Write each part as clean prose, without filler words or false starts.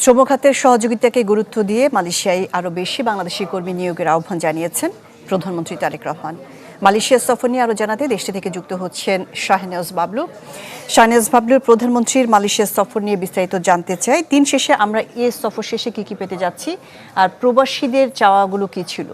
শ্রম খাতের সহযোগিতাকে গুরুত্ব দিয়ে মালয়েশিয়ায় আরও বেশি বাংলাদেশি কর্মী নিয়োগের আহ্বান জানিয়েছেন প্রধানমন্ত্রী তারেক রহমান। মালয়েশিয়া সফর নিয়ে আরও জানাতে দেশটি থেকে যুক্ত হচ্ছেন শাহনেওয়াজ বাবলু। শাহনেওয়াজ বাবলুর প্রধানমন্ত্রীর মালয়েশিয়া সফর নিয়ে বিস্তারিত জানতে চাই। দিন শেষে আমরা সফর শেষে কি পেতে যাচ্ছি, আর প্রবাসীদের চাওয়াগুলো কি ছিল?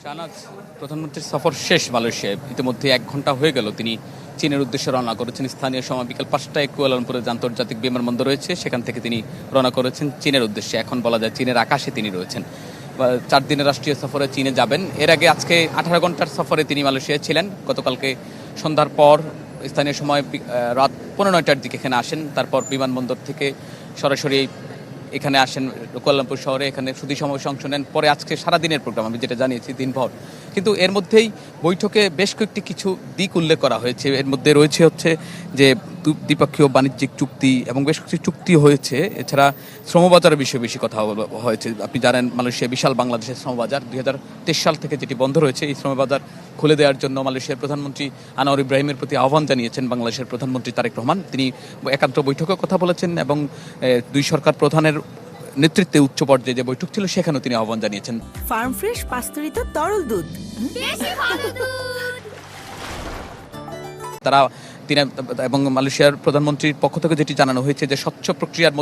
শাহনাজ, প্রধানমন্ত্রীর সফর শেষ মালয়েশিয়ায়। ইতিমধ্যে 1 ঘন্টা হয়ে গেল তিনি চীনের উদ্দেশ্যে রওনা করেছেন। স্থানীয় সময় বিকেল 5টায় কুয়ালালামপুরে যে আন্তর্জাতিক বিমানবন্দর রয়েছে সেখান থেকে তিনি রওনা করেছেন চীনের উদ্দেশ্যে। এখন বলা যায় চীনের আকাশে তিনি রয়েছেন। 4 দিনের রাষ্ট্রীয় সফরে চীনে যাবেন। এর আগে আজকে 18 ঘন্টার সফরে তিনি মালয়েশিয়ায় ছিলেন। গতকালকে সন্ধ্যার পর স্থানীয় সময় রাত 9:15টার দিকে এখানে আসেন। তারপর বিমানবন্দর থেকে সরাসরি এখানে আসেন কুয়ালালামপুর শহরে, এখানে সুধী সমাবেশে অংশ নেন। পরে আজকে সারাদিনের প্রোগ্রাম, আমি যেটা জানিয়েছি দিনভর। কিন্তু এর মধ্যেই বৈঠকে বেশ কয়েকটি কিছু দিক উল্লেখ করা হয়েছে। এর মধ্যে রয়েছে হচ্ছে যে দ্বিপক্ষীয় বাণিজ্যিক চুক্তি এবং বেশ কিছু চুক্তি হয়েছে। এছাড়া শ্রমবাজারের বিষয়ে বেশি কথা হয়েছে। আপনি জানেন মালয়েশিয়া বিশাল বাংলাদেশের শ্রমবাজার 2023 সাল থেকে যেটি বন্ধ রয়েছে, এই শ্রমবাজার খুলে দেওয়ার জন্য মালয়েশিয়ার প্রধানমন্ত্রী আনোয়ার ইব্রাহিমের প্রতি আহ্বান জানিয়েছেন বাংলাদেশের প্রধানমন্ত্রী তারেক রহমান। তিনি একান্ত বৈঠকে কথা বলেছেন এবং দুই সরকার প্রধানের নেতৃত্বে উচ্চ পর্যায়ে যে বৈঠক ছিল সেখানেও তিনি আহ্বান জানিয়েছেন। ফার্ম ফ্রেশ পাস্তুরিত তরল দুধ, বেশি ভালো দুধ। তারা তিনি এবং মালয়েশিয়ার প্রধানমন্ত্রীর পক্ষ থেকে যেটি জানানো হয়েছে যে স্বচ্ছ প্রক্রিয়ার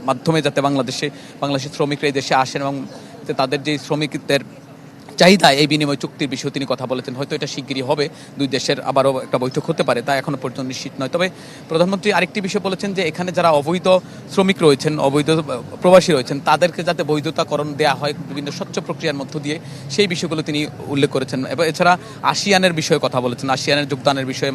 মাধ্যমে যাতে বাংলাদেশের শ্রমিকরা এই দেশে আসেন এবং তাদের যে শ্রমিকদের চাহিদা এই বিনিময় চুক্তির বিষয়ে তিনি কথা বলেছেন। হয়তো এটা শিগগিরই হবে, দুই দেশের আবারও একটা বৈঠক হতে পারে, তা এখনো পর্যন্ত নিশ্চিত নয়। তবে প্রধানমন্ত্রী আরেকটি বিষয় বলেছেন যে এখানে যারা অবৈধ শ্রমিক রয়েছেন, অবৈধ প্রবাসী রয়েছেন, তাদেরকে যাতে বৈধতাকরণ দেওয়া হয় বিভিন্ন স্বচ্ছ প্রক্রিয়ার মধ্য দিয়ে, সেই বিষয়গুলো তিনি উল্লেখ করেছেন। এবং এছাড়া আসিয়ানের বিষয়ে কথা বলেছেন, আসিয়ানের যোগদানের বিষয়ে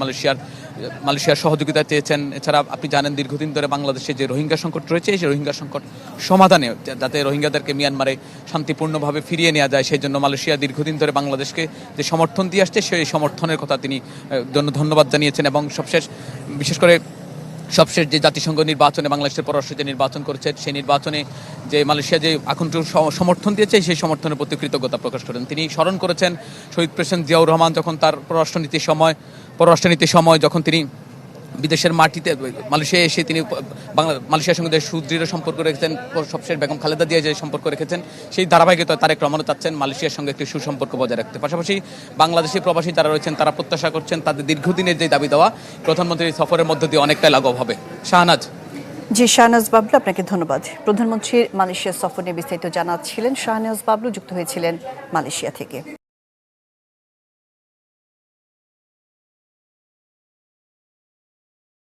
মালয়েশিয়ার সহযোগিতা চেয়েছেন। এছাড়া আপনি জানেন দীর্ঘদিন ধরে বাংলাদেশে যে রোহিঙ্গা সংকট রয়েছে, সেই রোহিঙ্গা সংকট সমাধানে যাতে রোহিঙ্গাদেরকে মিয়ানমারে শান্তিপূর্ণভাবে ফিরিয়ে নেওয়া যায়, সেই জন্য মালয়েশিয়া দীর্ঘদিন ধরে বাংলাদেশকে যে সমর্থন দিয়ে আসছে সেই সমর্থনের কথা তিনি ধন্যবাদ জানিয়েছেন। এবং বিশেষ করে সবশেষ যে জাতিসংঘ নির্বাচনে বাংলাদেশের পররাষ্ট্র যে নির্বাচন করেছে, সেই নির্বাচনে যে মালয়েশিয়া যে আকণ্ঠ সমর্থন দিয়েছে সেই সমর্থনের প্রতি কৃতজ্ঞতা প্রকাশ করেন। তিনি স্মরণ করেছেন শহীদ প্রেসিডেন্ট জিয়াউর রহমান যখন তার পররাষ্ট্রনীতির সময় যখন তিনি বিদেশের মাটিতে মালয়েশিয়ায় এসে তিনি মালয়েশিয়ার সঙ্গে সুদৃঢ় সম্পর্ক রেখেছেন, সবশেষ বেগম খালেদা জিয়া যে সম্পর্ক রেখেছেন, সেই ধারাবাহিকতা তারেক রহমানও চাচ্ছেন মালয়েশিয়ার সঙ্গে একটি সুসম্পর্ক বজায় রাখতে। পাশাপাশি বাংলাদেশি প্রবাসী যারা রয়েছেন তারা প্রত্যাশা করছেন তাদের দীর্ঘদিনের যে দাবি দেওয়া প্রধানমন্ত্রীর সফরের মধ্য দিয়ে অনেকটাই লাঘব হবে। শাহনাজ। জি, শাহনেওয়াজ বাবলু, আপনাকে ধন্যবাদ। প্রধানমন্ত্রীর মালয়েশিয়া সফর নিয়ে বিস্তারিত জানাচ্ছিলেন শাহনেওয়াজ বাবলু, যুক্ত হয়েছিলেন মালয়েশিয়া থেকে।